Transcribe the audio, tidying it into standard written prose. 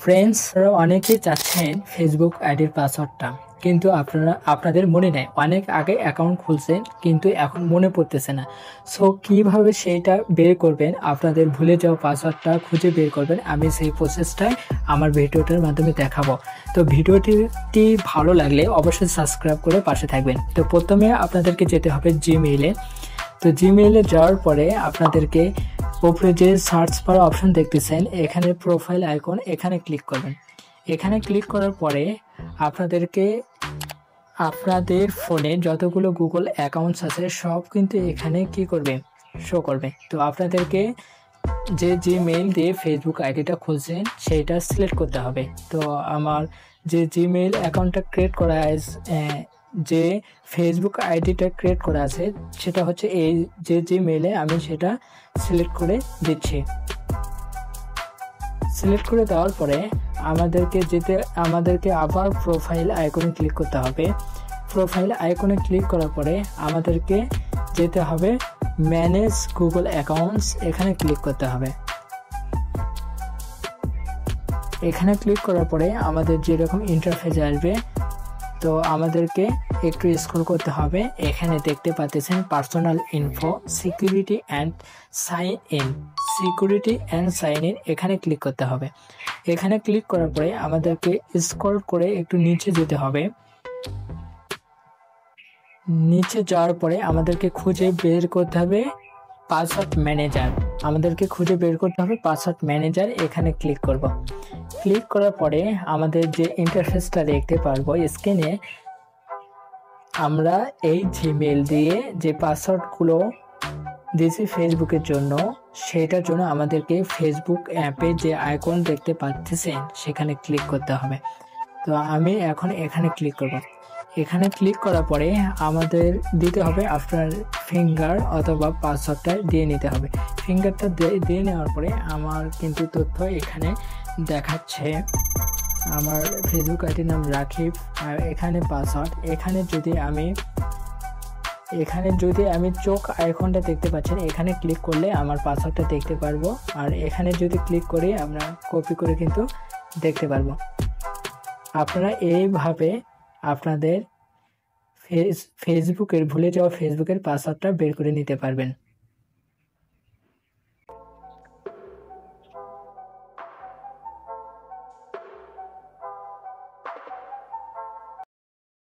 Friends, অনেকেই চাচ্ছেন Facebook আইডির পাসওয়ার্ডটা, কিন্তু আপনাদের মনে নেই। অনেক আগে অ্যাকাউন্ট খুলছেন কিন্তু এখন মনে পড়তেছে না। সো কিভাবে সেইটা বের করবেন, আপনাদের ভুলে যাওয়া পাসওয়ার্ডটা খুঁজে বের করবেন, আমি সেই প্রসেসটাই আমার ভিডিওটার মাধ্যমে দেখাবো। তো ভিডিওটি ভালো লাগলে অবশ্যই সাবস্ক্রাইব করে পাশে থাকবেন। তো প্রথমে আপনাদেরকে যেতে হবে জিমেইলে। তো জিমেইলে যাওয়ার পরে আপনাদেরকে উপরে যে সার্চ বার অপশন দেখতেছেন, এখানে প্রোফাইল আইকন, এখানে ক্লিক করবেন। এখানে ক্লিক করার পরে আপনাদেরকে আপনাদের ফোনে যতগুলো গুগল অ্যাকাউন্টস আছে সব কিন্তু এখানে কি করবে, শো করবে। তো আপনাদেরকে যে জিমেইল দিয়ে ফেসবুক আইডিটা খুলছেন সেইটা সিলেক্ট করতে হবে। তো আমার যে জিমেইল অ্যাকাউন্টটা ক্রিয়েট করা আছে, যে ফেসবুক আইডিটা ক্রিয়েট করা আছে, সেটা হচ্ছে এই যে জিমেইলে আমি সেটা সিলেক্ট করে দিচ্ছি। সিলেক্ট করে দেওয়ার পরে আমাদেরকে আবার প্রোফাইল আইকনে ক্লিক করতে হবে। প্রোফাইল আইকনে ক্লিক করার পরে আমাদেরকে যেতে হবে ম্যানেজ গুগল অ্যাকাউন্টস, এখানে ক্লিক করতে হবে। এখানে ক্লিক করার পরে আমাদের যেরকম ইন্টারফেস আসবে, তো আমাদেরকে একটু স্ক্রল করতে হবে। এখানে দেখতে পাচ্ছেন personal info, security and sign in, security and sign in, এখানে ক্লিক করতে হবে। এখানে ক্লিক করার পরে আমাদেরকে স্ক্রল করে একটু নিচে যেতে হবে। নিচে যাওয়ার পরে আমাদেরকে খুঁজে বের করতে হবে পাসওয়ার্ড ম্যানেজার, পাসওয়ার্ড ম্যানেজার, এখানে ক্লিক করব। ক্লিক করার পরে আমাদের যে ইন্টারফেসটা দেখতে পারবো স্ক্রিনে, আমরা এই জিমেইল দিয়ে যে পাসওয়ার্ডগুলো দিয়েছি ফেসবুকের জন্য, সেটার জন্য আমাদেরকে ফেসবুক অ্যাপে যে আইকন দেখতে পাচ্ছেন সেখানে ক্লিক করতে হবে। তো আমি এখন এখানে ক্লিক করব। এখানে ক্লিক করার পরে আমাদের দিতে হবে আপনার ফিঙ্গার অথবা পাসওয়ার্ডটা দিয়ে নিতে হবে। ফিঙ্গারটা দিয়ে নেওয়ার পরে আমার কিন্তু তথ্য এখানে দেখাচ্ছে, আমার ফেসবুক আইডির নাম রাকিব, আর এখানে পাসওয়ার্ড। এখানে যদি আমি চোখ আইকনটা দেখতে পাচ্ছেন, এখানে ক্লিক করলে আমার পাসওয়ার্ডটা দেখতে পারবো। আর এখানে যদি ক্লিক করি আমরা কপি করে কিন্তু দেখতে পারবো। আপনারা এইভাবে আপনাদের ভুলে যাওয়া ফেসবুকের পাসওয়ার্ডটা বের করে নিতে পারবেন।